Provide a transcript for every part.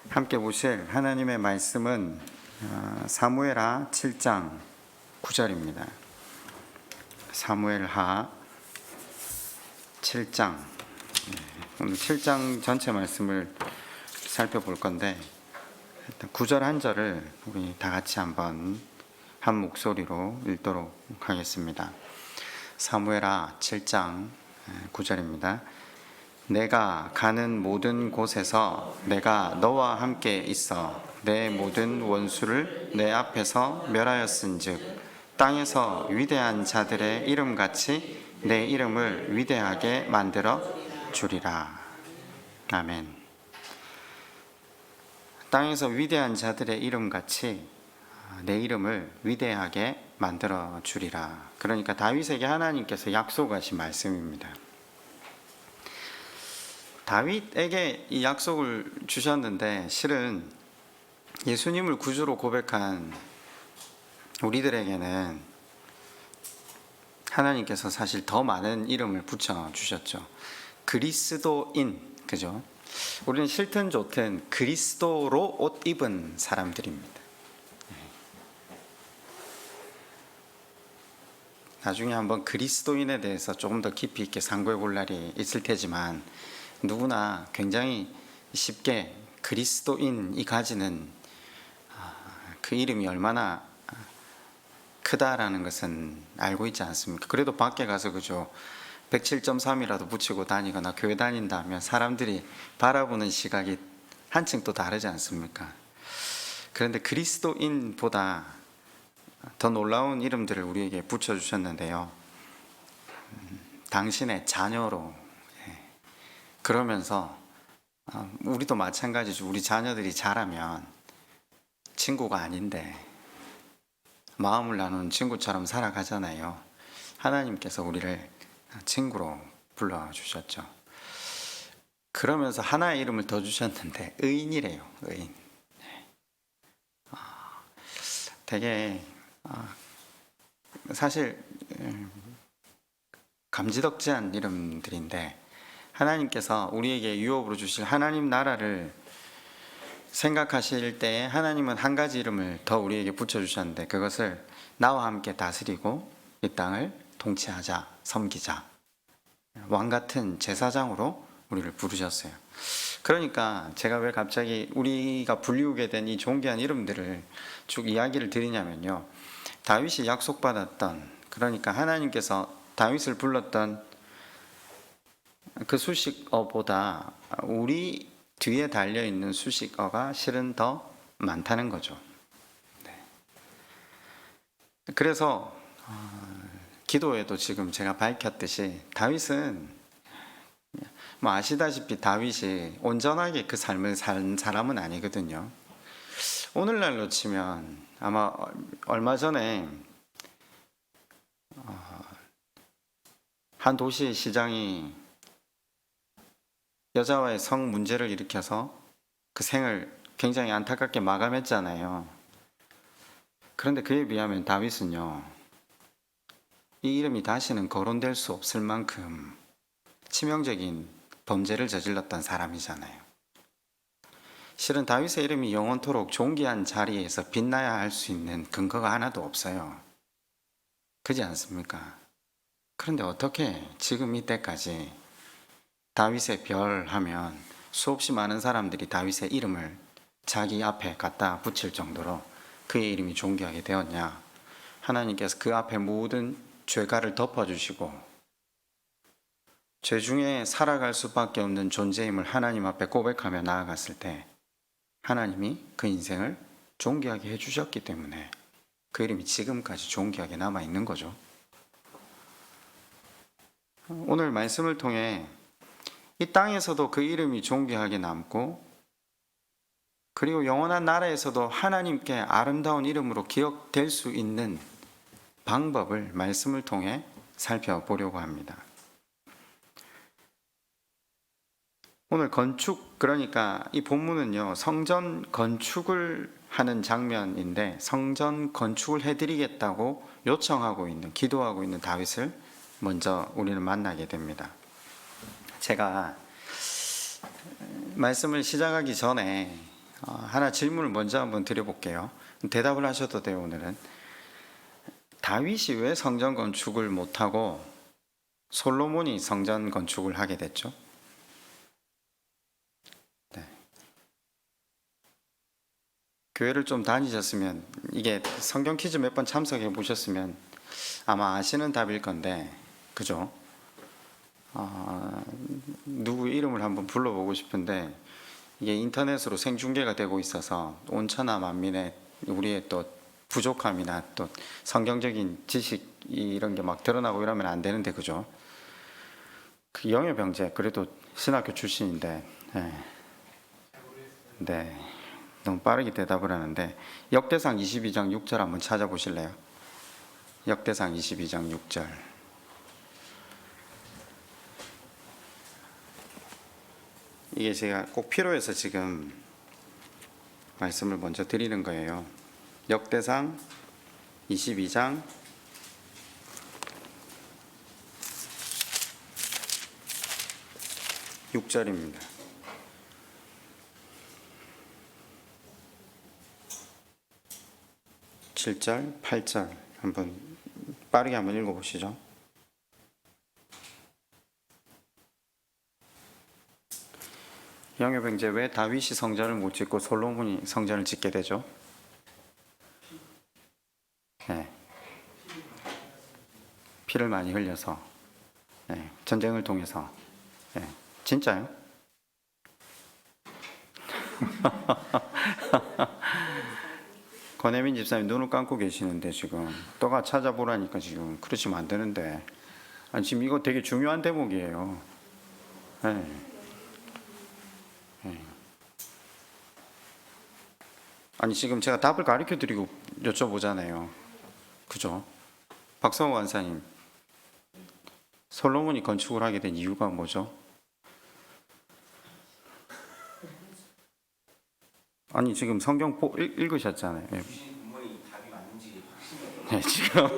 함께 보실 하나님의 말씀은 사무엘하 7장 9절입니다. 사무엘하 7장, 오늘 7장 전체 말씀을 살펴볼 건데 일단 9절 한 절을 우리 다 같이 한번 한 목소리로 읽도록 하겠습니다. 사무엘하 7장 9절입니다. 내가 가는 모든 곳에서 내가 너와 함께 있어 내 모든 원수를 내 앞에서 멸하였은즉 땅에서 위대한 자들의 이름같이 내 이름을 위대하게 만들어 주리라. 아멘. 땅에서 위대한 자들의 이름같이 내 이름을 위대하게 만들어 주리라. 그러니까 다윗에게 하나님께서 약속하신 말씀입니다. 다윗에게 이 약속을 주셨는데 실은 예수님을 구주로 고백한 우리들에게는 하나님께서 사실 더 많은 이름을 붙여주셨죠. 그리스도인, 그죠? 우리는 싫든 좋든 그리스도로 옷 입은 사람들입니다. 나중에 한번 그리스도인에 대해서 조금 더 깊이 있게 상고해 볼 날이 있을 테지만 누구나 굉장히 쉽게 그리스도인이 가지는 그 이름이 얼마나 크다라는 것은 알고 있지 않습니까? 그래도 밖에 가서 그죠 107.3이라도 붙이고 다니거나 교회 다닌다면 사람들이 바라보는 시각이 한층 또 다르지 않습니까? 그런데 그리스도인보다 더 놀라운 이름들을 우리에게 붙여주셨는데요. 당신의 자녀로, 그러면서 우리도 마찬가지죠. 우리 자녀들이 자라면 친구가 아닌데 마음을 나누는 친구처럼 살아가잖아요. 하나님께서 우리를 친구로 불러주셨죠. 그러면서 하나의 이름을 더 주셨는데 의인이래요. 의인. 되게 사실 감지덕지한 이름들인데 하나님께서 우리에게 유업으로 주실 하나님 나라를 생각하실 때 하나님은 한 가지 이름을 더 우리에게 붙여주셨는데 그것을 나와 함께 다스리고 이 땅을 통치하자, 섬기자, 왕같은 제사장으로 우리를 부르셨어요. 그러니까 제가 왜 갑자기 우리가 불리우게 된 이 존귀한 이름들을 쭉 이야기를 드리냐면요, 다윗이 약속받았던, 그러니까 하나님께서 다윗을 불렀던 그 수식어보다 우리 뒤에 달려있는 수식어가 실은 더 많다는 거죠. 그래서 기도에도 지금 제가 밝혔듯이 다윗은 아시다시피 다윗이 온전하게 그 삶을 산 사람은 아니거든요. 오늘날로 치면 아마 얼마 전에 한 도시의 시장이 여자와의 성 문제를 일으켜서 그 생을 굉장히 안타깝게 마감했잖아요. 그런데 그에 비하면 다윗은요, 이 이름이 다시는 거론될 수 없을 만큼 치명적인 범죄를 저질렀던 사람이잖아요. 실은 다윗의 이름이 영원토록 존귀한 자리에서 빛나야 할 수 있는 근거가 하나도 없어요. 그렇지 않습니까? 그런데 어떻게 지금 이때까지 다윗의 별 하면 수없이 많은 사람들이 다윗의 이름을 자기 앞에 갖다 붙일 정도로 그의 이름이 존귀하게 되었냐? 하나님께서 그 앞에 모든 죄가를 덮어주시고 죄 중에 살아갈 수밖에 없는 존재임을 하나님 앞에 고백하며 나아갔을 때 하나님이 그 인생을 존귀하게 해주셨기 때문에 그 이름이 지금까지 존귀하게 남아있는 거죠. 오늘 말씀을 통해 이 땅에서도 그 이름이 존귀하게 남고 그리고 영원한 나라에서도 하나님께 아름다운 이름으로 기억될 수 있는 방법을 말씀을 통해 살펴보려고 합니다. 오늘 건축, 그러니까 이 본문은요, 성전 건축을 하는 장면인데 성전 건축을 해드리겠다고 요청하고 있는, 기도하고 있는 다윗을 먼저 우리는 만나게 됩니다. 제가 말씀을 시작하기 전에 하나 질문을 먼저 한번 드려볼게요. 대답을 하셔도 돼요. 오늘은 다윗이 왜 성전 건축을 못하고 솔로몬이 성전 건축을 하게 됐죠? 네. 교회를 좀 다니셨으면, 이게 성경 퀴즈 몇 번 참석해 보셨으면 아마 아시는 답일 건데, 그죠? 누구 이름을 한번 불러보고 싶은데, 이게 인터넷으로 생중계가 되고 있어서 온천하 만민의 우리의 또 부족함이나 또 성경적인 지식 이런 게 막 드러나고 이러면 안 되는데, 그죠? 그 영예병제, 그래도 신학교 출신인데, 네, 너무 빠르게 대답을 하는데, 역대상 22장 6절 한번 찾아보실래요? 역대상 22장 6절. 이게 제가 꼭 필요해서 지금 말씀을 먼저 드리는 거예요. 역대상 22장 6절입니다. 7절, 8절 한번 빠르게 한번 읽어보시죠. 영예병제, 왜 다윗이 성전을 못 짓고 솔로몬이 성전을 짓게 되죠? 네. 피를 많이 흘려서, 네. 전쟁을 통해서. 네. 진짜요? 권혜민 집사님 눈을 감고 계시는데 지금 또가 찾아보라니까 지금 그러시면 안 되는데. 아니, 지금 이거 되게 중요한 대목이에요. 네. 네. 아니, 지금 제가 답을 가르쳐 드리고 여쭤보잖아요. 그죠? 박성호 원사님, 솔로몬이 건축을 하게 된 이유가 뭐죠? 아니, 지금 성경 읽으셨잖아요. 네. 부모님 답이 맞는지 확신이 네, 지금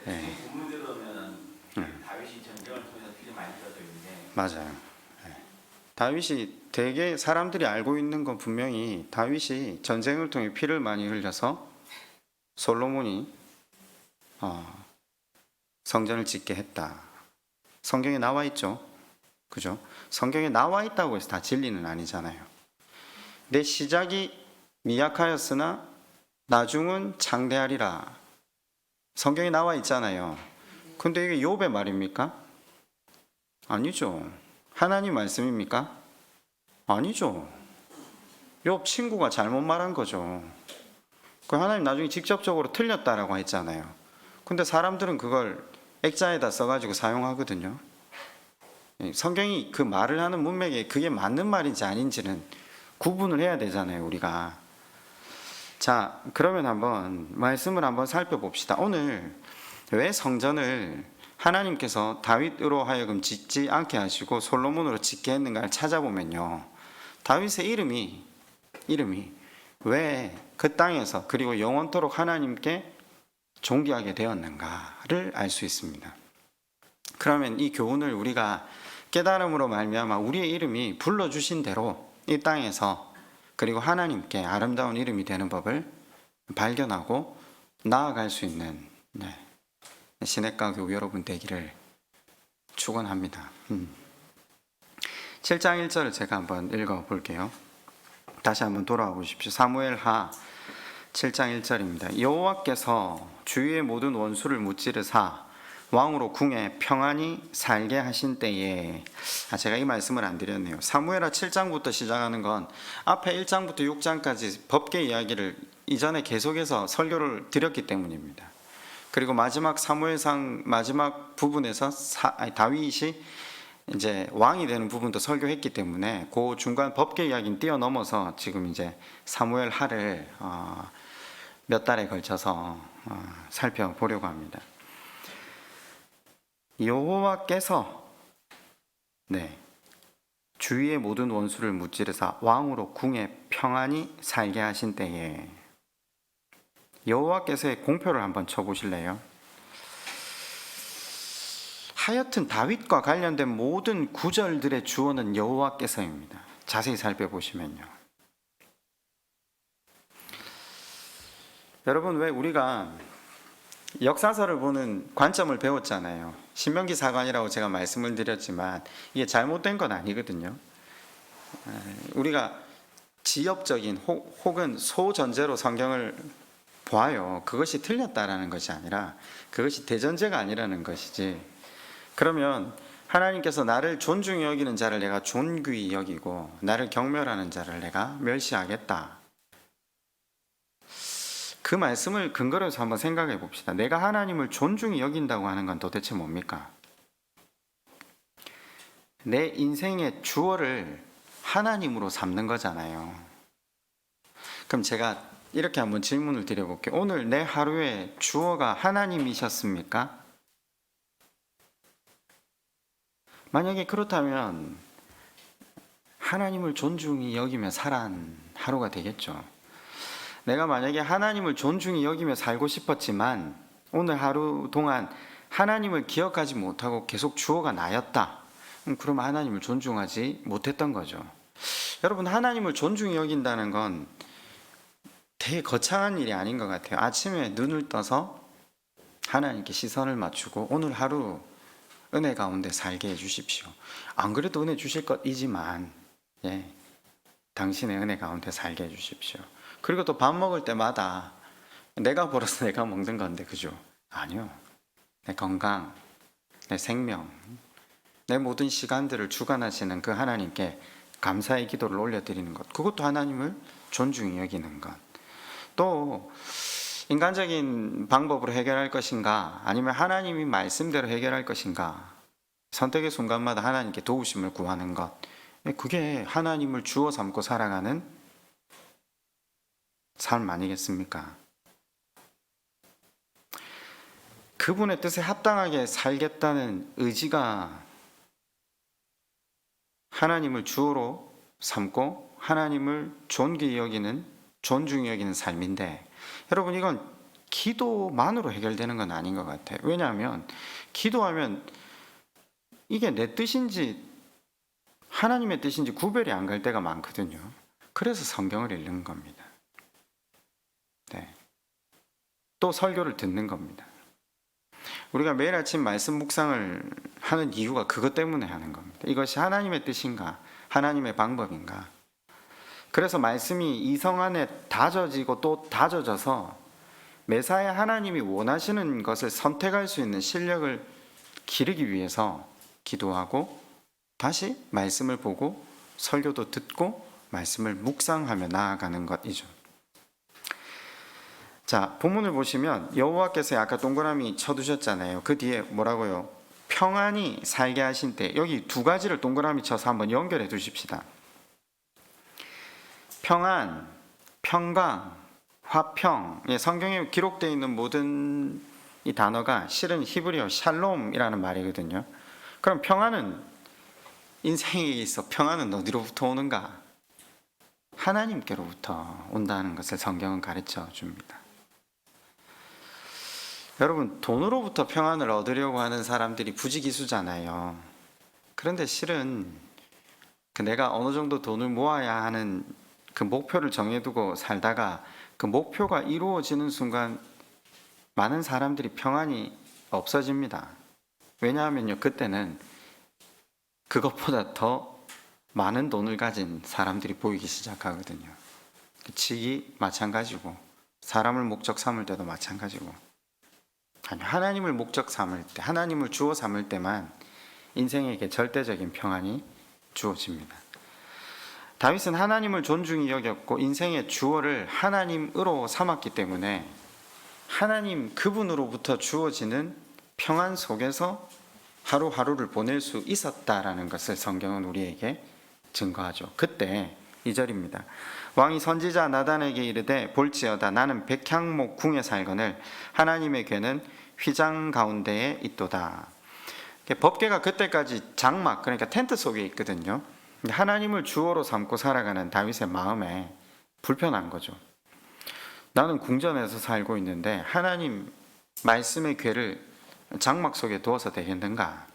네. 본문대로면 다윗이 전쟁을 통해서 피를 많이 흘렸있는데 맞아요. 네. 다윗이, 되게 사람들이 알고 있는 건 분명히 다윗이 전쟁을 통해 피를 많이 흘려서 솔로몬이 성전을 짓게 했다. 성경에 나와 있죠. 그죠? 성경에 나와 있다고 해서 다 진리는 아니잖아요. 내 시작이 미약하였으나 나중은 장대하리라. 성경에 나와 있잖아요. 근데 이게 욥의 말입니까? 아니죠. 하나님 말씀입니까? 아니죠. 욥 친구가 잘못 말한 거죠. 그 하나님 나중에 직접적으로 틀렸다라고 했잖아요. 근데 사람들은 그걸 액자에다 써가지고 사용하거든요. 성경이 그 말을 하는 문맥에 그게 맞는 말인지 아닌지는 구분을 해야 되잖아요, 우리가. 자, 그러면 한번 말씀을 한번 살펴봅시다. 오늘 왜 성전을 하나님께서 다윗으로 하여금 짓지 않게 하시고 솔로몬으로 짓게 했는가를 찾아보면요, 다윗의 이름이 왜 그 땅에서 그리고 영원토록 하나님께 존귀하게 되었는가를 알 수 있습니다. 그러면 이 교훈을 우리가 깨달음으로 말미암아 우리의 이름이 불러주신 대로 이 땅에서 그리고 하나님께 아름다운 이름이 되는 법을 발견하고 나아갈 수 있는 시냇가 교우 여러분 되기를 축원합니다. 7장 1절을 제가 한번 읽어볼게요. 다시 한번 돌아와 보십시오. 사무엘하 7장 1절입니다. 여호와께서 주위의 모든 원수를 무찌르사 왕으로 궁에 평안히 살게 하신 때에, 제가 이 말씀을 안 드렸네요. 사무엘하 7장부터 시작하는 건 앞에 1장부터 6장까지 법계 이야기를 이전에 계속해서 설교를 드렸기 때문입니다. 그리고 마지막 사무엘상 마지막 부분에서 다윗이 이제 왕이 되는 부분도 설교했기 때문에 그 중간 법계 이야기는 뛰어넘어서 지금 이제 사무엘하를 몇 달에 걸쳐서 살펴보려고 합니다. 여호와께서 주위의 모든 원수를 무찌르사 왕으로 궁에 평안히 살게 하신 때에, 여호와께서의 공표를 한번 쳐보실래요? 하여튼 다윗과 관련된 모든 구절들의 주어는 여호와께서입니다. 자세히 살펴보시면요. 여러분, 왜 우리가 역사서를 보는 관점을 배웠잖아요. 신명기 사관이라고 제가 말씀을 드렸지만 이게 잘못된 건 아니거든요. 우리가 지엽적인 혹은 소전제로 성경을 보아요. 그것이 틀렸다라는 것이 아니라 그것이 대전제가 아니라는 것이지. 그러면 하나님께서 나를 존중히 여기는 자를 내가 존귀히 여기고 나를 경멸하는 자를 내가 멸시하겠다. 그 말씀을 근거로 해서 한번 생각해 봅시다. 내가 하나님을 존중히 여긴다고 하는 건 도대체 뭡니까? 내 인생의 주어를 하나님으로 삼는 거잖아요. 그럼 제가 이렇게 한번 질문을 드려볼게요. 오늘 내 하루의 주어가 하나님이셨습니까? 만약에 그렇다면 하나님을 존중히 여기며 살아한 하루가 되겠죠. 내가 만약에 하나님을 존중히 여기며 살고 싶었지만 오늘 하루 동안 하나님을 기억하지 못하고 계속 주어가 나였다. 그러면 하나님을 존중하지 못했던 거죠. 여러분, 하나님을 존중히 여긴다는 건 되게 거창한 일이 아닌 것 같아요. 아침에 눈을 떠서 하나님께 시선을 맞추고 오늘 하루 은혜 가운데 살게 해주십시오. 안 그래도 은혜 주실 것이지만 당신의 은혜 가운데 살게 해주십시오. 그리고 또 밥 먹을 때마다 내가 벌어서 내가 먹는 건데 그죠? 아니요. 내 건강, 내 생명, 내 모든 시간들을 주관하시는 그 하나님께 감사의 기도를 올려드리는 것, 그것도 하나님을 존중히 여기는 것. 또 인간적인 방법으로 해결할 것인가, 아니면 하나님이 말씀대로 해결할 것인가, 선택의 순간마다 하나님께 도우심을 구하는 것, 그게 하나님을 주어 삼고 살아가는 삶 아니겠습니까? 그분의 뜻에 합당하게 살겠다는 의지가 하나님을 주어로 삼고 하나님을 존귀히 여기는, 존중히 여기는 삶인데, 여러분, 이건 기도만으로 해결되는 건 아닌 것 같아요. 왜냐하면 기도하면 이게 내 뜻인지 하나님의 뜻인지 구별이 안 갈 때가 많거든요. 그래서 성경을 읽는 겁니다. 또 설교를 듣는 겁니다. 우리가 매일 아침 말씀 묵상을 하는 이유가 그것 때문에 하는 겁니다. 이것이 하나님의 뜻인가, 하나님의 방법인가. 그래서 말씀이 이성 안에 다져지고 또 다져져서 매사에 하나님이 원하시는 것을 선택할 수 있는 실력을 기르기 위해서 기도하고 다시 말씀을 보고 설교도 듣고 말씀을 묵상하며 나아가는 것이죠. 자, 본문을 보시면 여호와께서 아까 동그라미 쳐두셨잖아요. 그 뒤에 뭐라고요? 평안히 살게 하신 때. 여기 두 가지를 동그라미 쳐서 한번 연결해 두십시다. 평안, 평강, 화평. 성경에 기록되어 있는 모든 이 단어가 실은 히브리어 샬롬이라는 말이거든요. 그럼 평안은, 인생에 있어 평안은 어디로부터 오는가? 하나님께로부터 온다는 것을 성경은 가르쳐 줍니다. 여러분, 돈으로부터 평안을 얻으려고 하는 사람들이 부지기수잖아요. 그런데 실은 내가 어느 정도 돈을 모아야 하는 그 목표를 정해두고 살다가 그 목표가 이루어지는 순간 많은 사람들이 평안이 없어집니다. 왜냐하면요, 그때는 그것보다 더 많은 돈을 가진 사람들이 보이기 시작하거든요. 직이 마찬가지고 사람을 목적 삼을 때도 마찬가지고, 아니, 하나님을 목적 삼을 때, 하나님을 주어 삼을 때만 인생에게 절대적인 평안이 주어집니다. 다윗은 하나님을 존중히 여겼고 인생의 주어를 하나님으로 삼았기 때문에 하나님 그분으로부터 주어지는 평안 속에서 하루하루를 보낼 수 있었다라는 것을 성경은 우리에게 증거하죠. 그때 2절입니다. 왕이 선지자 나단에게 이르되 볼지어다 나는 백향목 궁에 살거늘 하나님의 궤는 휘장 가운데에 있도다. 법궤가 그때까지 장막, 그러니까 텐트 속에 있거든요. 하나님을 주어로 삼고 살아가는 다윗의 마음에 불편한 거죠. 나는 궁전에서 살고 있는데 하나님 말씀의 궤를 장막 속에 두어서 되겠는가?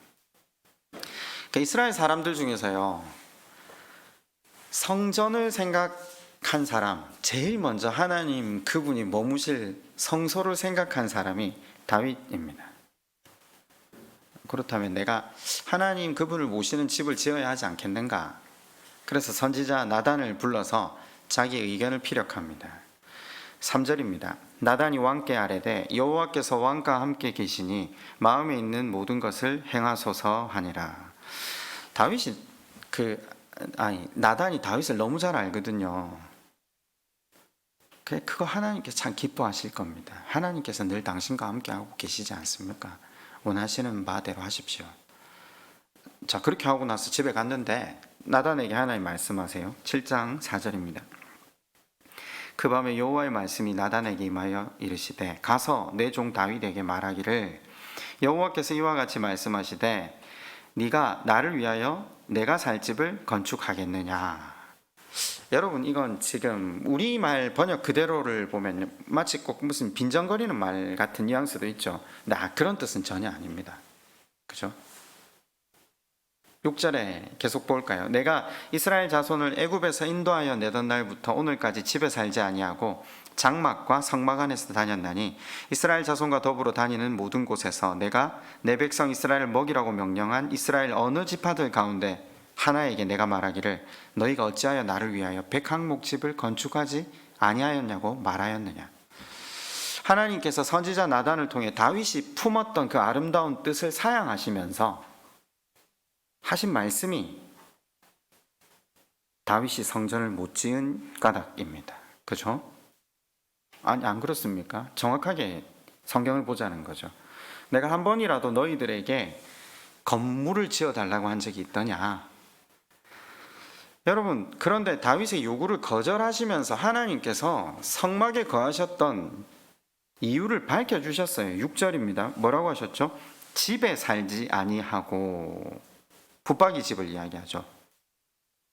이스라엘 사람들 중에서요, 성전을 사람, 제일 먼저 하나님 그분이 머무실 성소를 생각한 사람이 다윗입니다. 그렇다면 내가 하나님 그분을 모시는 집을 지어야 하지 않겠는가? 그래서 선지자 나단을 불러서 자기의 의견을 피력합니다. 3절입니다. 나단이 왕께 아뢰되 여호와께서 왕과 함께 계시니 마음에 있는 모든 것을 행하소서 하니라. 나단이 다윗을 너무 잘 알거든요. 그거 하나님께서 참 기뻐하실 겁니다. 하나님께서 늘 당신과 함께 하고 계시지 않습니까? 원하시는 바대로 하십시오. 자, 그렇게 하고 나서 집에 갔는데 나단에게 하나님 말씀하세요. 7장 4절입니다. 그 밤에 여호와의 말씀이 나단에게 임하여 이르시되 가서 내 종 다윗에게 말하기를 여호와께서 이와 같이 말씀하시되 네가 나를 위하여 내가 살 집을 건축하겠느냐. 여러분, 이건 지금 우리말 번역 그대로를 보면 마치 꼭 무슨 빈정거리는 말 같은 뉘앙스도 있죠. 근데 그런 뜻은 전혀 아닙니다. 그죠? 6절에 계속 볼까요? 내가 이스라엘 자손을 애굽에서 인도하여 내던 날부터 오늘까지 집에 살지 아니하고 장막과 성막 안에서 다녔나니 이스라엘 자손과 더불어 다니는 모든 곳에서 내가 내 백성 이스라엘을 먹이라고 명령한 이스라엘 어느 지파들 가운데 하나에게 내가 말하기를 너희가 어찌하여 나를 위하여 백항목집을 건축하지 아니하였냐고 말하였느냐. 하나님께서 선지자 나단을 통해 다윗이 품었던 그 아름다운 뜻을 사양하시면서 하신 말씀이 다윗이 성전을 못 지은 까닭입니다. 그죠? 아니, 안 그렇습니까? 정확하게 성경을 보자는 거죠. 내가 한 번이라도 너희들에게 건물을 지어달라고 한 적이 있더냐? 여러분, 그런데 다윗의 요구를 거절하시면서 하나님께서 성막에 거하셨던 이유를 밝혀주셨어요. 6절입니다. 뭐라고 하셨죠? 집에 살지 아니하고, 붙박이 집을 이야기하죠.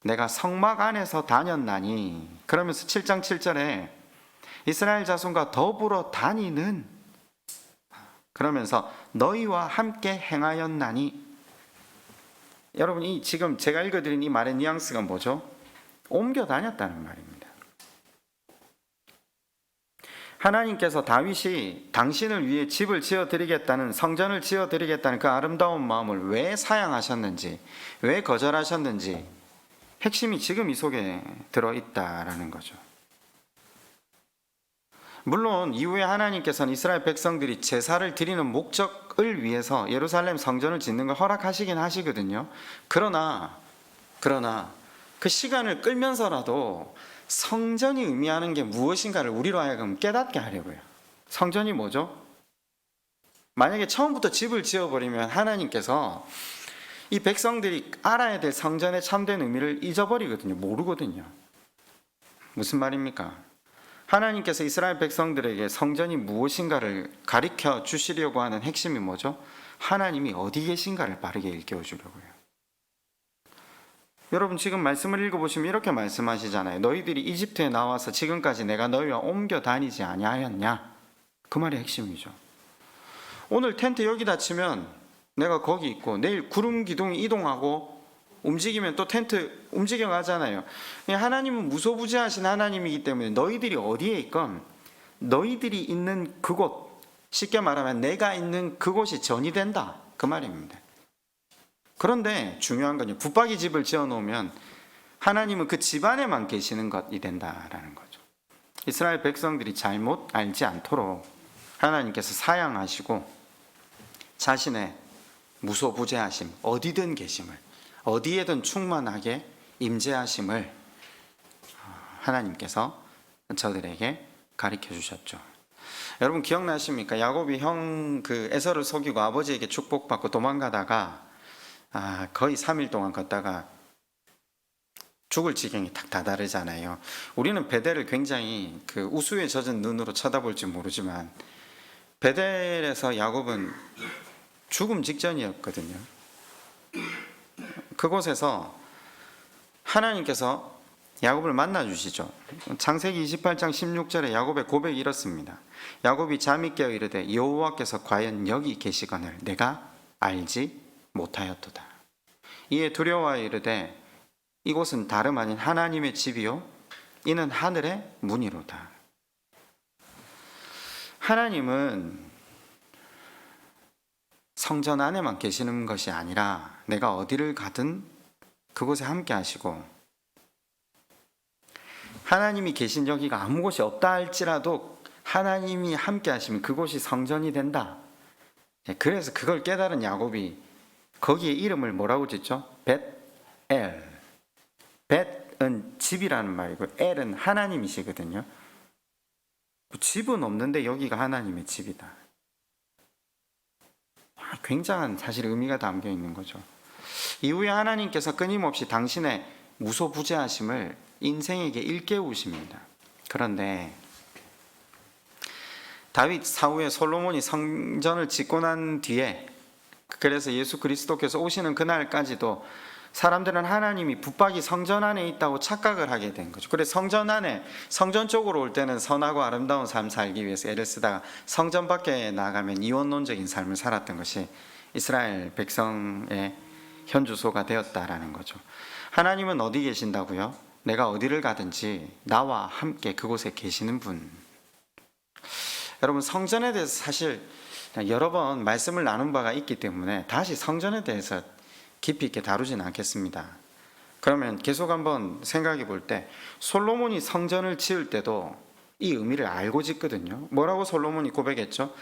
내가 성막 안에서 다녔나니, 그러면서 7장 7절에 이스라엘 자손과 더불어 다니는, 그러면서 너희와 함께 행하였나니. 여러분, 이 지금 제가 읽어드린 이 말의 뉘앙스가 뭐죠? 옮겨 다녔다는 말입니다. 하나님께서 다윗이 당신을 위해 집을 지어드리겠다는, 성전을 지어드리겠다는 그 아름다운 마음을 왜 사양하셨는지, 왜 거절하셨는지 핵심이 지금 이 속에 들어있다라는 거죠. 물론 이후에 하나님께서는 이스라엘 백성들이 제사를 드리는 목적을 위해서 예루살렘 성전을 짓는 걸 허락하시긴 하시거든요. 그러나 그 시간을 끌면서라도 성전이 의미하는 게 무엇인가를 우리로 하여금 깨닫게 하려고요. 성전이 뭐죠? 만약에 처음부터 집을 지어버리면 하나님께서 이 백성들이 알아야 될 성전의 참된 의미를 잊어버리거든요. 모르거든요. 무슨 말입니까? 하나님께서 이스라엘 백성들에게 성전이 무엇인가를 가르쳐 주시려고 하는 핵심이 뭐죠? 하나님이 어디 계신가를 바르게 일깨워 주려고요. 여러분, 지금 말씀을 읽어보시면 이렇게 말씀하시잖아요. 너희들이 이집트에 나와서 지금까지 내가 너희와 옮겨 다니지 아니하였냐? 그 말이 핵심이죠. 오늘 텐트 여기다 치면 내가 거기 있고, 내일 구름 기둥이 이동하고 움직이면 또 텐트 움직여 가잖아요. 하나님은 무소부재하신 하나님이기 때문에 너희들이 어디에 있건 너희들이 있는 그곳, 쉽게 말하면 내가 있는 그곳이 전이 된다, 그 말입니다. 그런데 중요한 건요, 붙박이 집을 지어놓으면 하나님은 그 집 안에만 계시는 것이 된다라는 거죠. 이스라엘 백성들이 잘못 알지 않도록 하나님께서 사양하시고 자신의 무소부재하심, 어디든 계심을, 어디에든 충만하게 임재하심을 하나님께서 저들에게 가르쳐 주셨죠. 여러분, 기억나십니까? 야곱이 형 에서를 속이고 아버지에게 축복받고 도망가다가 거의 3일 동안 걷다가 죽을 지경이 딱 다다르잖아요. 우리는 베델을 굉장히 우수에 젖은 눈으로 쳐다볼지 모르지만 베델에서 야곱은 죽음 직전이었거든요. 그곳에서 하나님께서 야곱을 만나 주시죠. 창세기 28장 16절에 야곱의 고백이 이렇습니다. 야곱이 잠이 깨어 이르되 여호와께서 과연 여기 계시거늘 내가 알지 못하였도다. 이에 두려워하여 이르되 이곳은 다름 아닌 하나님의 집이요 이는 하늘의 문이로다. 하나님은 성전 안에만 계시는 것이 아니라 내가 어디를 가든 그곳에 함께 하시고, 하나님이 계신 여기가 아무 곳이 없다 할지라도 하나님이 함께 하시면 그곳이 성전이 된다. 그래서 그걸 깨달은 야곱이 거기에 이름을 뭐라고 짓죠? 벳엘. 벳은 집이라는 말이고 엘은 하나님이시거든요. 집은 없는데 여기가 하나님의 집이다. 굉장한 사실 의미가 담겨 있는 거죠. 이후에 하나님께서 끊임없이 당신의 무소부재하심을 인생에게 일깨우십니다. 그런데 다윗 사후에 솔로몬이 성전을 짓고 난 뒤에, 그래서 예수 그리스도께서 오시는 그날까지도 사람들은 하나님이 붙박이 성전 안에 있다고 착각을 하게 된 거죠. 그래서 성전 안에, 성전 쪽으로 올 때는 선하고 아름다운 삶 살기 위해서 애를 쓰다가 성전 밖에 나가면 이원론적인 삶을 살았던 것이 이스라엘 백성의 현주소가 되었다라는 거죠. 하나님은 어디 계신다고요? 내가 어디를 가든지 나와 함께 그곳에 계시는 분. 여러분, 성전에 대해서 사실 여러 번 말씀을 나눈 바가 있기 때문에 다시 성전에 대해서 깊이 있게 다루지는 않겠습니다. 그러면 계속 한번 생각해 볼 때, 솔로몬이 성전을 지을 때도 이 의미를 알고 짓거든요. 뭐라고 솔로몬이 고백했죠?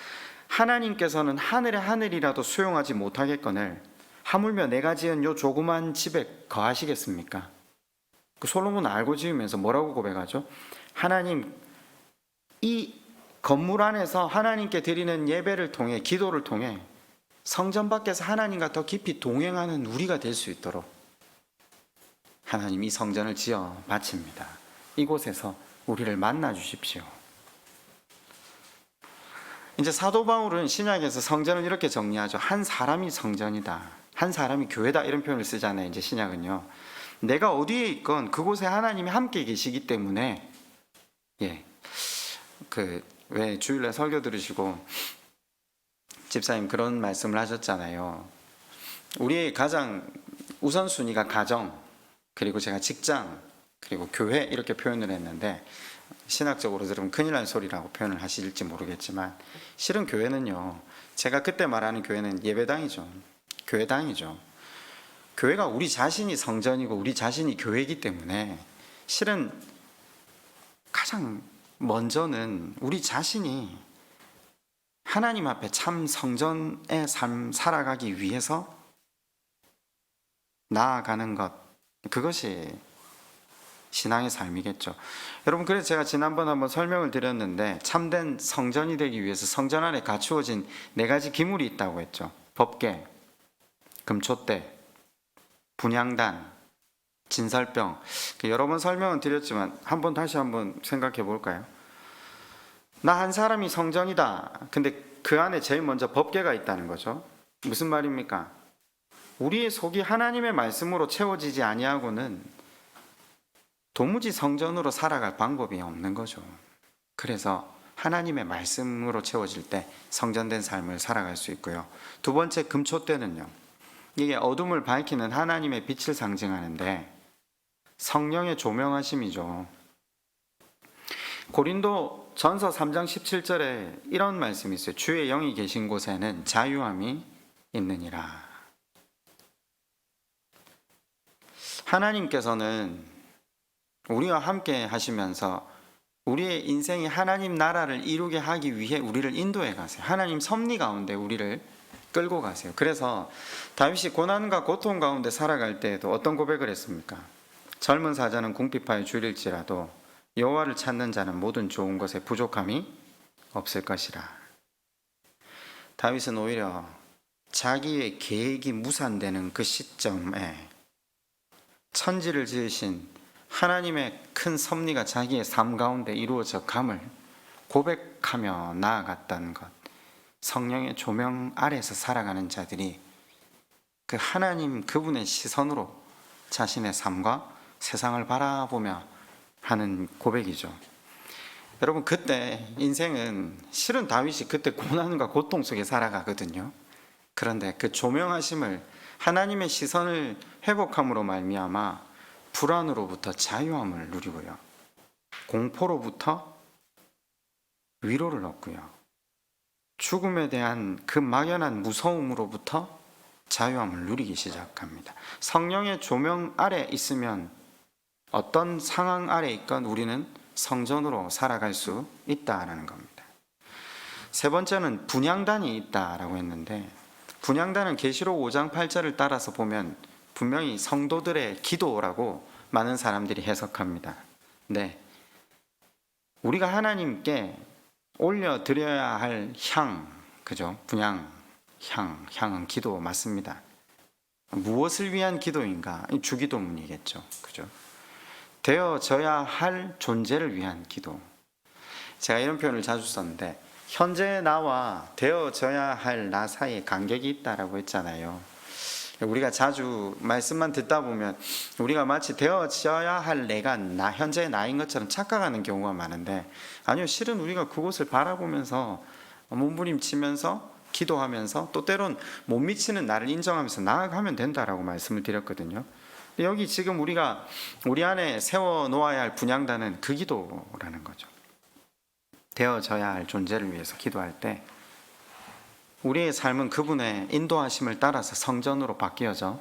하나님께서는 하늘의 하늘이라도 수용하지 못하겠거늘 하물며 내가 지은 요 조그만 집에 거하시겠습니까? 그 솔로몬은 알고 지으면서 뭐라고 고백하죠? 하나님, 이 건물 안에서 하나님께 드리는 예배를 통해, 기도를 통해 성전 밖에서 하나님과 더 깊이 동행하는 우리가 될 수 있도록 하나님 이 성전을 지어 바칩니다. 이곳에서 우리를 만나 주십시오. 이제 사도 바울은 신약에서 성전을 이렇게 정리하죠. 한 사람이 성전이다, 한 사람이 교회다, 이런 표현을 쓰잖아요. 이제 신약은요, 내가 어디에 있건 그곳에 하나님이 함께 계시기 때문에, 왜 주일날 설교 들으시고 집사님 그런 말씀을 하셨잖아요. 우리의 가장 우선순위가 가정, 그리고 제가 직장, 그리고 교회, 이렇게 표현을 했는데, 신학적으로 들으면 큰일 날 소리라고 표현을 하실지 모르겠지만 실은 교회는요, 제가 그때 말하는 교회는 예배당이죠. 교회당이죠. 교회가 우리 자신이 성전이고 우리 자신이 교회이기 때문에 실은 가장 먼저는 우리 자신이 하나님 앞에 참 성전의 삶 살아가기 위해서 나아가는 것, 그것이 신앙의 삶이겠죠. 여러분, 그래서 제가 지난번 한번 설명을 드렸는데, 참된 성전이 되기 위해서 성전 안에 갖추어진 4가지 기물이 있다고 했죠. 법궤, 금촛대, 분향단, 진설병. 여러 번 설명은 드렸지만 다시 한번 생각해 볼까요? 나 한 사람이 성전이다. 근데 그 안에 제일 먼저 법궤가 있다는 거죠. 무슨 말입니까? 우리의 속이 하나님의 말씀으로 채워지지 아니하고는 도무지 성전으로 살아갈 방법이 없는 거죠. 그래서 하나님의 말씀으로 채워질 때 성전된 삶을 살아갈 수 있고요. 2번째, 금촛대는요, 이게 어둠을 밝히는 하나님의 빛을 상징하는데 성령의 조명하심이죠. 고린도 전서 3장 17절에 이런 말씀이 있어요. 주의 영이 계신 곳에는 자유함이 있느니라. 하나님께서는 우리와 함께 하시면서 우리의 인생이 하나님 나라를 이루게 하기 위해 우리를 인도해 가세요. 하나님 섭리 가운데 우리를 끌고 가세요. 그래서 다윗이 고난과 고통 가운데 살아갈 때에도 어떤 고백을 했습니까? 젊은 사자는 궁핍하여 줄일지라도 여호와를 찾는 자는 모든 좋은 것에 부족함이 없을 것이라. 다윗은 오히려 자기의 계획이 무산되는 그 시점에 천지를 지으신 하나님의 큰 섭리가 자기의 삶 가운데 이루어져 감을 고백하며 나아갔다는 것. 성령의 조명 아래서 살아가는 자들이 그 하나님 그분의 시선으로 자신의 삶과 세상을 바라보며 하는 고백이죠. 여러분, 그때 인생은 실은 다윗이 그때 고난과 고통 속에 살아가거든요. 그런데 그 조명하심을, 하나님의 시선을 회복함으로 말미암아 불안으로부터 자유함을 누리고요. 공포로부터 위로를 얻고요. 죽음에 대한 그 막연한 무서움으로부터 자유함을 누리기 시작합니다. 성령의 조명 아래 있으면 어떤 상황 아래 있건 우리는 성전으로 살아갈 수 있다라는 겁니다. 세 번째는 분향단이 있다라고 했는데, 분향단은 계시록 5장 8절을 따라서 보면 분명히 성도들의 기도라고 많은 사람들이 해석합니다. 네, 우리가 하나님께 올려드려야 할 향, 그죠? 분향, 향은 기도 맞습니다. 무엇을 위한 기도인가? 주기도문이겠죠, 그죠? 되어져야 할 존재를 위한 기도. 제가 이런 표현을 자주 썼는데, 현재의 나와 되어져야 할 나 사이에 간격이 있다라고 했잖아요. 우리가 자주 말씀만 듣다 보면 우리가 마치 되어져야 할 내가 현재의 나인 것처럼 착각하는 경우가 많은데, 아니요, 실은 우리가 그곳을 바라보면서 몸부림치면서 기도하면서 또 때론 못 미치는 나를 인정하면서 나아가면 된다라고 말씀을 드렸거든요. 여기 지금 우리가 우리 안에 세워놓아야 할 분향단은 그 기도라는 거죠. 되어져야 할 존재를 위해서 기도할 때 우리의 삶은 그분의 인도하심을 따라서 성전으로 바뀌어져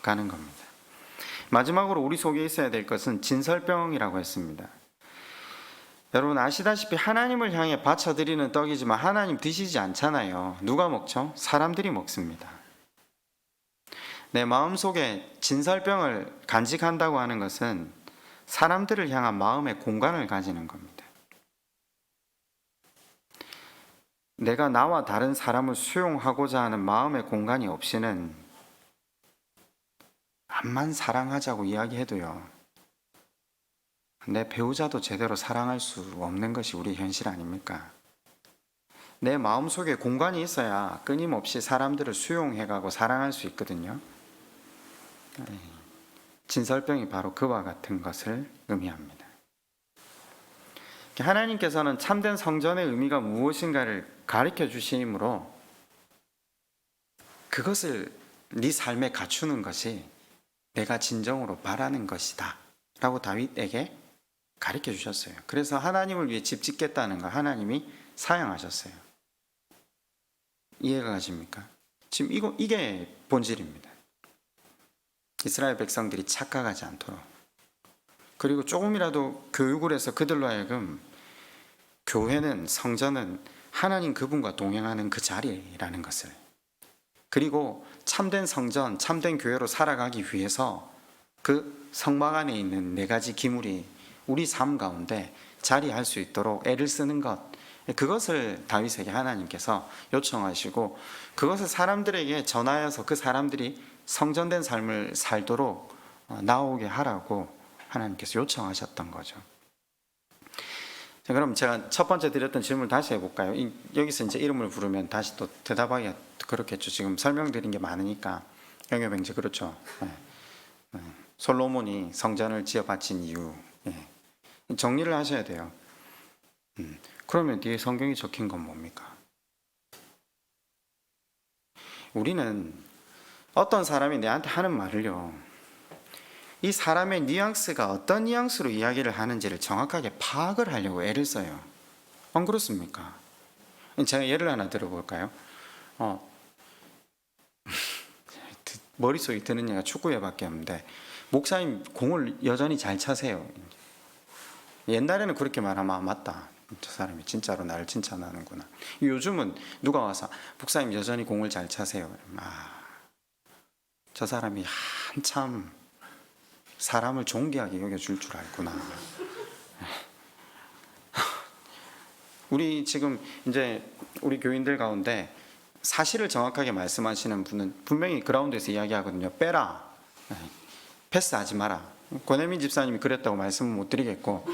가는 겁니다. 마지막으로 우리 속에 있어야 될 것은 진설병이라고 했습니다. 여러분 아시다시피 하나님을 향해 바쳐드리는 떡이지만 하나님 드시지 않잖아요. 누가 먹죠? 사람들이 먹습니다. 내 마음속에 진설병을 간직한다고 하는 것은 사람들을 향한 마음의 공간을 가지는 겁니다. 내가 나와 다른 사람을 수용하고자 하는 마음의 공간이 없이는 암만 사랑하자고 이야기해도요, 내 배우자도 제대로 사랑할 수 없는 것이 우리 현실 아닙니까? 내 마음속에 공간이 있어야 끊임없이 사람들을 수용해가고 사랑할 수 있거든요. 진설병이 바로 그와 같은 것을 의미합니다. 하나님께서는 참된 성전의 의미가 무엇인가를 가르쳐 주심으로 그것을 네 삶에 갖추는 것이 내가 진정으로 바라는 것이다 라고 다윗에게 가르쳐 주셨어요. 그래서 하나님을 위해 집 짓겠다는 걸 하나님이 사양하셨어요. 이해가 가십니까? 지금 이게 본질입니다. 이스라엘 백성들이 착각하지 않도록, 그리고 조금이라도 교육을 해서 그들로 하여금 교회는, 성전은 하나님 그분과 동행하는 그 자리라는 것을, 그리고 참된 성전, 참된 교회로 살아가기 위해서 그 성막 안에 있는 네 가지 기물이 우리 삶 가운데 자리할 수 있도록 애를 쓰는 것, 그것을 다윗에게 하나님께서 요청하시고 그것을 사람들에게 전하여서 그 사람들이 성전된 삶을 살도록 나오게 하라고 하나님께서 요청하셨던 거죠. 자, 그럼 제가 첫 번째 드렸던 질문을 다시 해볼까요? 여기서 이제 이름을 부르면 다시 또 대답하기가 그렇겠죠. 지금 설명드린 게 많으니까. 영여병제 그렇죠. 솔로몬이 성전을 지어 바친 이유, 정리를 하셔야 돼요. 그러면 뒤에 성경이 적힌 건 뭡니까? 우리는 어떤 사람이 내한테 하는 말을요, 이 사람의 뉘앙스가 어떤 뉘앙스로 이야기를 하는지를 정확하게 파악을 하려고 애를 써요. 안 그렇습니까? 제가 예를 하나 들어볼까요? 머릿속에 드는 얘가 축구회밖에 없는데, 목사님 공을 여전히 잘 차세요. 옛날에는 그렇게 말하면 맞다, 저 사람이 진짜로 나를 칭찬하는구나. 요즘은 누가 와서 목사님 여전히 공을 잘 차세요, 저 사람이 한참 사람을 존귀하게 여겨줄 줄 알구나. 우리 지금 이제 우리 교인들 가운데 사실을 정확하게 말씀하시는 분은 분명히 그라운드에서 이야기하거든요. 빼라, 패스하지 마라. 권혜민 집사님이 그랬다고 말씀은 못 드리겠고,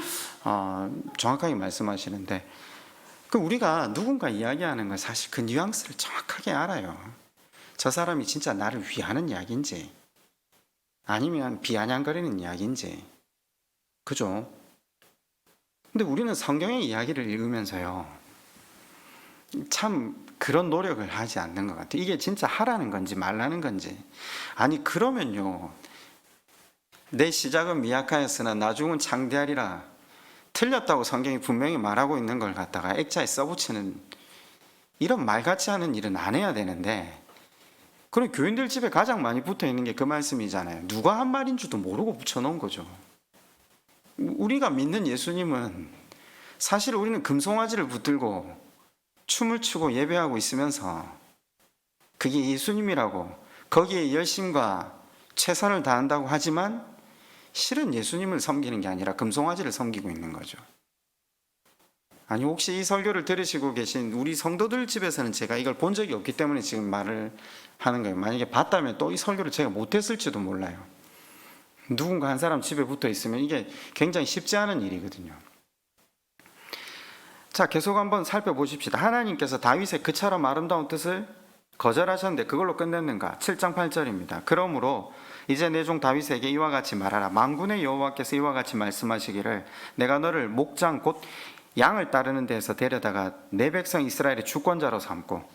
정확하게 말씀하시는데, 우리가 누군가 이야기하는 건 사실 그 뉘앙스를 정확하게 알아요. 저 사람이 진짜 나를 위하는 이야기인지 아니면 비아냥거리는 이야기인지, 그죠? 근데 우리는 성경의 이야기를 읽으면서요, 참 그런 노력을 하지 않는 것 같아요. 이게 진짜 하라는 건지 말라는 건지. 아니 그러면요, 내 시작은 미약하였으나 나중은 창대하리라. 틀렸다고 성경이 분명히 말하고 있는 걸 갖다가 액자에 써붙이는 이런 말 같지 않은 일은 안 해야 되는데, 그럼 교인들 집에 가장 많이 붙어 있는 게 그 말씀이잖아요. 누가 한 말인 줄도 모르고 붙여놓은 거죠. 우리가 믿는 예수님은 사실 우리는 금송아지를 붙들고 춤을 추고 예배하고 있으면서 그게 예수님이라고 거기에 열심과 최선을 다한다고 하지만 실은 예수님을 섬기는 게 아니라 금송아지를 섬기고 있는 거죠. 아니, 혹시 이 설교를 들으시고 계신 우리 성도들 집에서는 제가 이걸 본 적이 없기 때문에 지금 말을 하는 거예요. 만약에 봤다면 또 이 설교를 제가 못했을지도 몰라요. 누군가 한 사람 집에 붙어 있으면 이게 굉장히 쉽지 않은 일이거든요. 자, 계속 한번 살펴보십시다. 하나님께서 다윗의 그처럼 아름다운 뜻을 거절하셨는데 그걸로 끝냈는가? 7장 8절입니다. 그러므로 이제 내 종 다윗에게 이와 같이 말하라. 만군의 여호와께서 이와 같이 말씀하시기를 내가 너를 목장 곧 양을 따르는 데에서 데려다가 내 백성 이스라엘의 주권자로 삼고,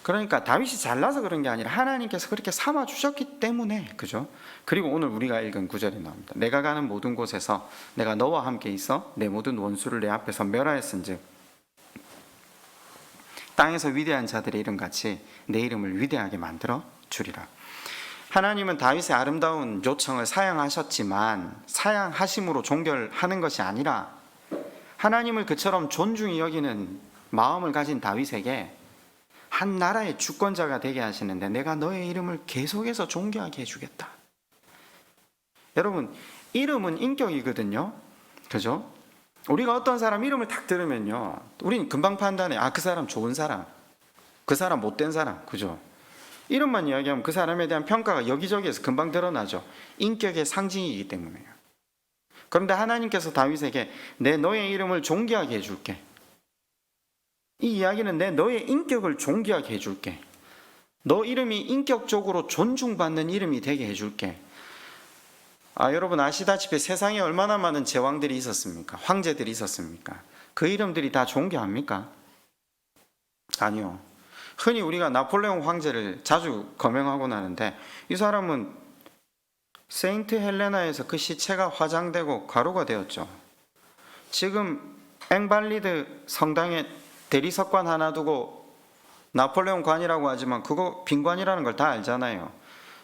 그러니까 다윗이 잘나서 그런 게 아니라 하나님께서 그렇게 삼아 주셨기 때문에, 그죠? 그리고 오늘 우리가 읽은 구절이 나옵니다. 내가 가는 모든 곳에서 내가 너와 함께 있어 내 모든 원수를 내 앞에서 멸하였은즉 땅에서 위대한 자들의 이름 같이 내 이름을 위대하게 만들어 주리라. 하나님은 다윗의 아름다운 요청을 사양하셨지만 사양하심으로 종결하는 것이 아니라 하나님을 그처럼 존중히 여기는 마음을 가진 다윗에게 한 나라의 주권자가 되게 하시는데 내가 너의 이름을 계속해서 존귀하게 해주겠다. 여러분, 이름은 인격이거든요. 그죠? 우리가 어떤 사람 이름을 딱 들으면요, 우리는 금방 판단해. 아, 그 사람 좋은 사람, 그 사람 못된 사람, 그죠? 이름만 이야기하면 그 사람에 대한 평가가 여기저기에서 금방 드러나죠. 인격의 상징이기 때문에요. 그런데 하나님께서 다윗에게 내 너의 이름을 존귀하게 해줄게. 이 이야기는 내 너의 인격을 존귀하게 해줄게. 너 이름이 인격적으로 존중받는 이름이 되게 해줄게. 여러분 아시다시피 세상에 얼마나 많은 제왕들이 있었습니까? 황제들이 있었습니까? 그 이름들이 다 존귀합니까? 아니요. 흔히 우리가 나폴레옹 황제를 자주 거명하곤 하는데 이 사람은 세인트 헬레나에서 그 시체가 화장되고 가루가 되었죠. 지금 앵발리드 성당에 대리석관 하나 두고 나폴레옹 관이라고 하지만 그거 빈관이라는 걸 다 알잖아요.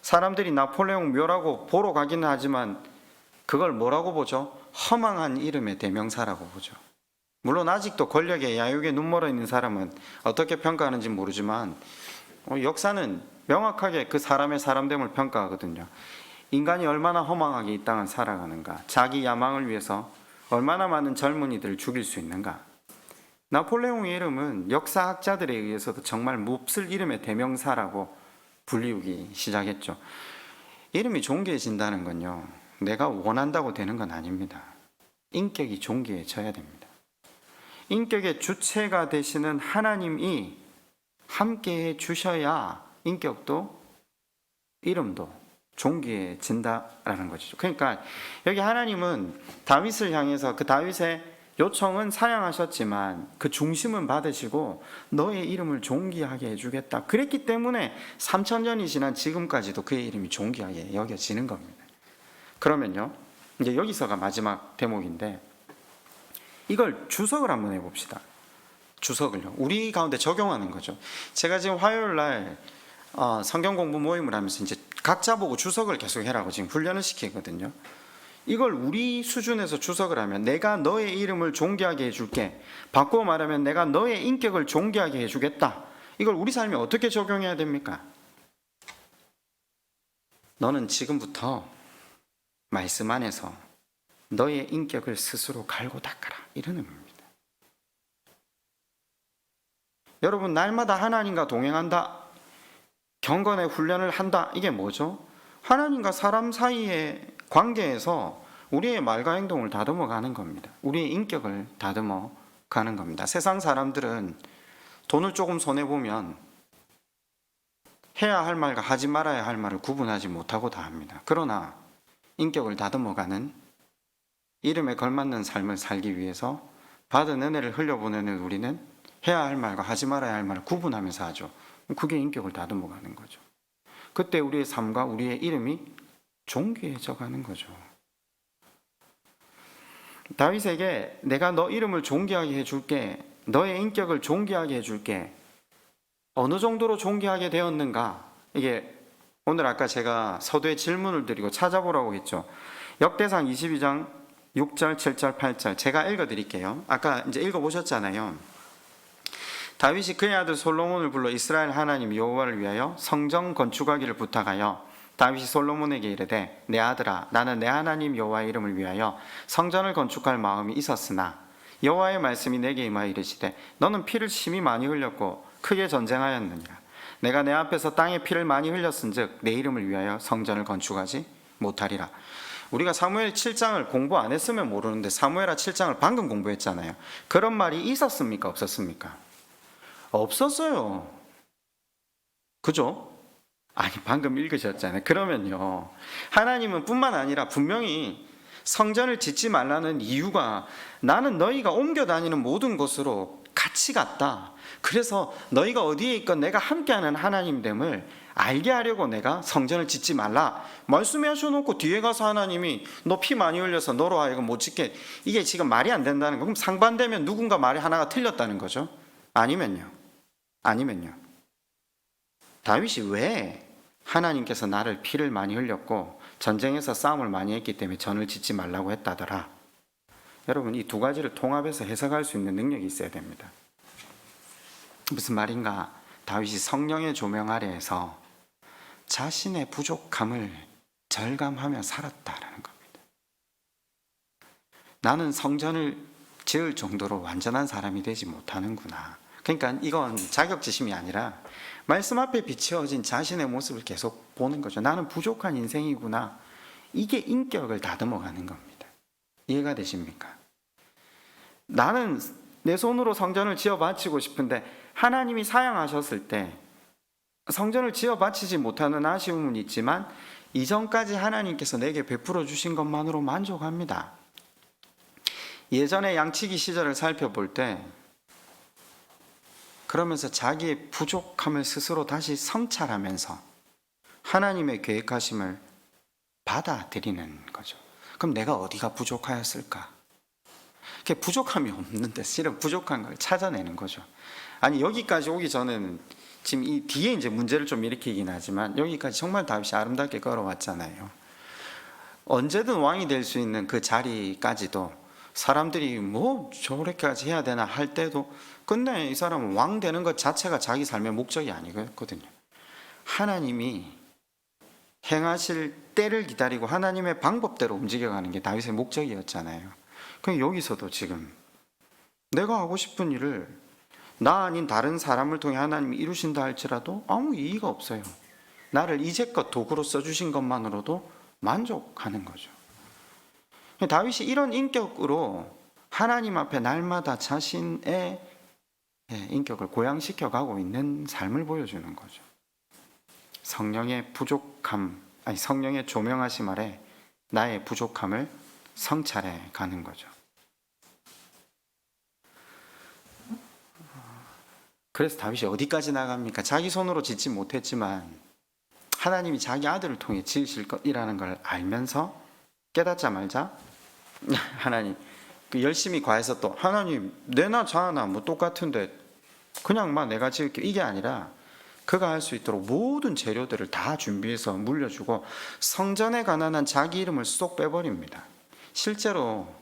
사람들이 나폴레옹 묘라고 보러 가기는 하지만 그걸 뭐라고 보죠? 허망한 이름의 대명사라고 보죠. 물론 아직도 권력에 야욕에 눈멀어 있는 사람은 어떻게 평가하는지 모르지만 역사는 명확하게 그 사람의 사람됨을 평가하거든요. 인간이 얼마나 허망하게 이 땅을 살아가는가, 자기 야망을 위해서 얼마나 많은 젊은이들을 죽일 수 있는가. 나폴레옹의 이름은 역사학자들에 의해서도 정말 몹쓸 이름의 대명사라고 불리우기 시작했죠. 이름이 존귀해진다는 건요, 내가 원한다고 되는 건 아닙니다. 인격이 존귀해져야 됩니다. 인격의 주체가 되시는 하나님이 함께해 주셔야 인격도 이름도 존귀해진다라는 것이죠. 그러니까 여기 하나님은 다윗을 향해서 그 다윗의 요청은 사양하셨지만 그 중심은 받으시고 너의 이름을 존귀하게 해주겠다. 그랬기 때문에 3000년이 지난 지금까지도 그의 이름이 존귀하게 여겨지는 겁니다. 그러면요, 이제 여기서가 마지막 대목인데 이걸 주석을 한번 해봅시다. 주석을요, 우리 가운데 적용하는 거죠. 제가 지금 화요일 날 성경 공부 모임을 하면서 이제 각자 보고 주석을 계속 해라고 지금 훈련을 시키거든요. 이걸 우리 수준에서 주석을 하면 내가 너의 이름을 존귀하게 해줄게. 바꾸어 말하면 내가 너의 인격을 존귀하게 해주겠다. 이걸 우리 삶에 어떻게 적용해야 됩니까? 너는 지금부터 말씀 안에서 너의 인격을 스스로 갈고 닦아라. 이런 의미입니다. 여러분, 날마다 하나님과 동행한다, 경건의 훈련을 한다, 이게 뭐죠? 하나님과 사람 사이의 관계에서 우리의 말과 행동을 다듬어 가는 겁니다. 우리의 인격을 다듬어 가는 겁니다. 세상 사람들은 돈을 조금 손해보면 해야 할 말과 하지 말아야 할 말을 구분하지 못하고 다 합니다. 그러나 인격을 다듬어 가는, 이름에 걸맞는 삶을 살기 위해서 받은 은혜를 흘려보내는 우리는 해야 할 말과 하지 말아야 할 말을 구분하면서 하죠. 그게 인격을 다듬어 가는 거죠. 그때 우리의 삶과 우리의 이름이 존귀해져 가는 거죠. 다윗에게 내가 너 이름을 존귀하게 해줄게, 너의 인격을 존귀하게 해줄게. 어느 정도로 존귀하게 되었는가? 이게 오늘 아까 제가 서두에 질문을 드리고 찾아보라고 했죠. 역대상 22장 6절, 7절, 8절 제가 읽어드릴게요. 아까 이제 읽어보셨잖아요. 다윗이 그의 아들 솔로몬을 불러 이스라엘 하나님 여호와를 위하여 성전 건축하기를 부탁하여 다윗이 솔로몬에게 이르되 내 아들아 나는 내 하나님 여호와의 이름을 위하여 성전을 건축할 마음이 있었으나 여호와의 말씀이 내게 임하여 이르시되 너는 피를 심히 많이 흘렸고 크게 전쟁하였느니라. 내가 내 앞에서 땅에 피를 많이 흘렸은즉 내 이름을 위하여 성전을 건축하지 못하리라. 우리가 사무엘 7장을 공부 안 했으면 모르는데 사무엘하 7장을 방금 공부했잖아요. 그런 말이 있었습니까? 없었습니까? 없었어요. 그죠? 아니 방금 읽으셨잖아요. 그러면요, 하나님은 뿐만 아니라 분명히 성전을 짓지 말라는 이유가 나는 너희가 옮겨 다니는 모든 곳으로 같이 갔다. 그래서 너희가 어디에 있건 내가 함께하는 하나님됨을 알게 하려고 내가 성전을 짓지 말라 말씀해 하셔놓고 뒤에 가서 하나님이 너 피 많이 흘려서 너로 하여금 못 짓게, 이게 지금 말이 안 된다는 거. 그럼 상반되면 누군가 말이 하나가 틀렸다는 거죠. 아니면요 다윗이 왜 하나님께서 나를 피를 많이 흘렸고 전쟁에서 싸움을 많이 했기 때문에 전을 짓지 말라고 했다더라. 여러분 이 두 가지를 통합해서 해석할 수 있는 능력이 있어야 됩니다. 무슨 말인가? 다윗이 성령의 조명 아래에서 자신의 부족함을 절감하며 살았다라는 겁니다. 나는 성전을 지을 정도로 완전한 사람이 되지 못하는구나. 그러니까 이건 자격지심이 아니라 말씀 앞에 비추어진 자신의 모습을 계속 보는 거죠. 나는 부족한 인생이구나. 이게 인격을 다듬어가는 겁니다. 이해가 되십니까? 나는 내 손으로 성전을 지어 바치고 싶은데 하나님이 사양하셨을 때 성전을 지어 바치지 못하는 아쉬움은 있지만 이전까지 하나님께서 내게 베풀어 주신 것만으로 만족합니다. 예전의 양치기 시절을 살펴볼 때 그러면서 자기의 부족함을 스스로 다시 성찰하면서 하나님의 계획하심을 받아들이는 거죠. 그럼 내가 어디가 부족하였을까? 부족함이 없는데 실은 부족한 걸 찾아내는 거죠. 아니 여기까지 오기 전에는 지금 이 뒤에 이제 문제를 좀 일으키긴 하지만 여기까지 정말 다윗이 아름답게 걸어왔잖아요. 언제든 왕이 될 수 있는 그 자리까지도 사람들이 뭐 저렇게까지 해야 되나 할 때도 근데 이 사람은 왕 되는 것 자체가 자기 삶의 목적이 아니거든요. 하나님이 행하실 때를 기다리고 하나님의 방법대로 움직여가는 게 다윗의 목적이었잖아요. 그럼 여기서도 지금 내가 하고 싶은 일을 나 아닌 다른 사람을 통해 하나님이 이루신다 할지라도 아무 이의가 없어요. 나를 이제껏 도구로 써주신 것만으로도 만족하는 거죠. 다윗이 이런 인격으로 하나님 앞에 날마다 자신의 인격을 고양시켜 가고 있는 삶을 보여주는 거죠. 성령의 부족함, 성령의 조명하심 아래 나의 부족함을 성찰해 가는 거죠. 그래서 다윗이 어디까지 나갑니까? 자기 손으로 짓지 못했지만 하나님이 자기 아들을 통해 지으실 것이라는 걸 알면서 깨닫자 말자 하나님 열심히 과해서 또 하나님 내나 자나 뭐 똑같은데 그냥만 내가 지을게 이게 아니라 그가 할 수 있도록 모든 재료들을 다 준비해서 물려주고 성전에 관한 한 자기 이름을 쏙 빼버립니다. 실제로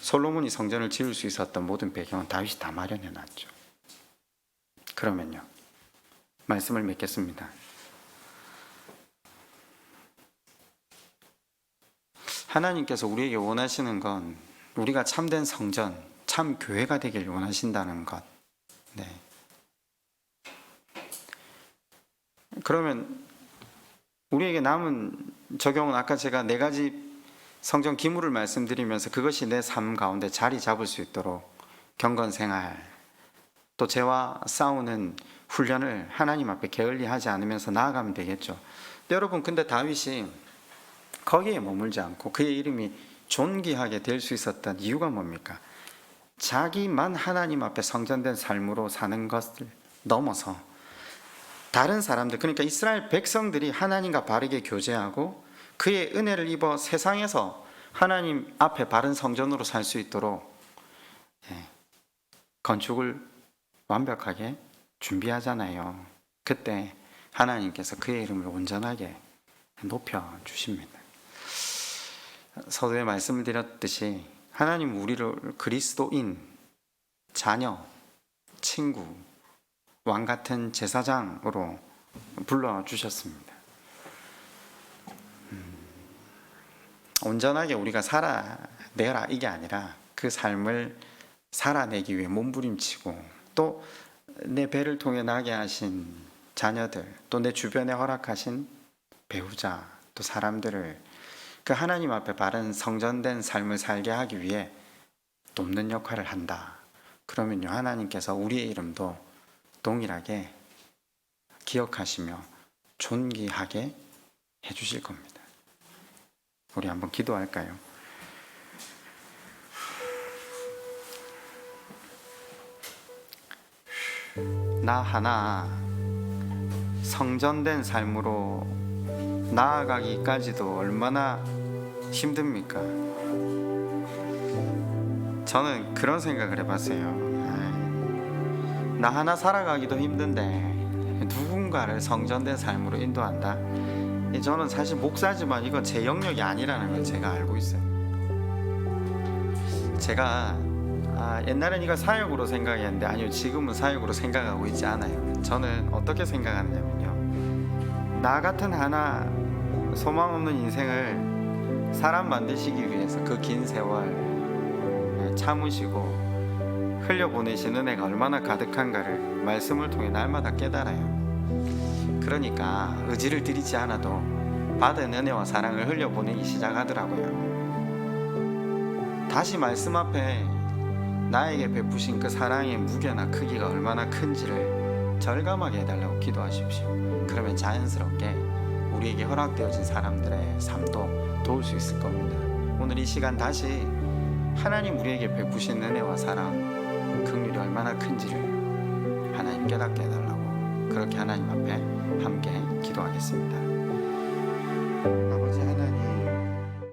솔로몬이 성전을 지을 수 있었던 모든 배경은 다윗이 다 마련해 놨죠. 그러면요 말씀을 맺겠습니다. 하나님께서 우리에게 원하시는 건 우리가 참된 성전, 참 교회가 되길 원하신다는 것. 네. 그러면 우리에게 남은 적용은 아까 제가 4가지 성전 기물을 말씀드리면서 그것이 내 삶 가운데 자리 잡을 수 있도록 경건생활, 또 죄와 싸우는 훈련을 하나님 앞에 게을리하지 않으면서 나아가면 되겠죠. 여러분 근데 다윗이 거기에 머물지 않고 그의 이름이 존귀하게 될 수 있었던 이유가 뭡니까? 자기만 하나님 앞에 성전된 삶으로 사는 것을 넘어서 다른 사람들, 그러니까 이스라엘 백성들이 하나님과 바르게 교제하고 그의 은혜를 입어 세상에서 하나님 앞에 바른 성전으로 살 수 있도록 건축을 완벽하게 준비하잖아요. 그때 하나님께서 그의 이름을 온전하게 높여주십니다. 서두에 말씀을 드렸듯이 하나님 우리를 그리스도인, 자녀, 친구, 왕 같은 제사장으로 불러주셨습니다. 온전하게 우리가 살아내라 이게 아니라 그 삶을 살아내기 위해 몸부림치고 또 내 배를 통해 나게 하신 자녀들, 또 내 주변에 허락하신 배우자, 또 사람들을 그 하나님 앞에 바른 성전된 삶을 살게 하기 위해 돕는 역할을 한다. 그러면요, 하나님께서 우리의 이름도 동일하게 기억하시며 존귀하게 해주실 겁니다. 우리 한번 기도할까요? 나 하나 성전된 삶으로 나아가기까지도 얼마나 힘듭니까? 저는 그런 생각을 해봤어요. 나 하나 살아가기도 힘든데 누군가를 성전된 삶으로 인도한다? 저는 사실 목사지만 이건 제 영역이 아니라는 걸 제가 알고 있어요. 제가 옛날엔 이거 사역으로 생각했는데 아니요, 지금은 사역으로 생각하고 있지 않아요. 저는 어떻게 생각하느냐면요, 나 같은 하나 소망 없는 인생을 사람 만드시기 위해서 그 긴 세월 참으시고 흘려보내신 은혜가 얼마나 가득한가를 말씀을 통해 날마다 깨달아요. 그러니까 의지를 들이지 않아도 받은 은혜와 사랑을 흘려보내기 시작하더라고요. 다시 말씀 앞에 나에게 베푸신 그 사랑의 무게나 크기가 얼마나 큰지를 절감하게 해달라고 기도하십시오. 그러면 자연스럽게 우리에게 허락되어진 사람들의 삶도 도울 수 있을 겁니다. 오늘 이 시간 다시 하나님 우리에게 베푸신 은혜와 사랑, 긍휼이 얼마나 큰지를 하나님 깨닫게 해달라고 그렇게 하나님 앞에 함께 기도하겠습니다.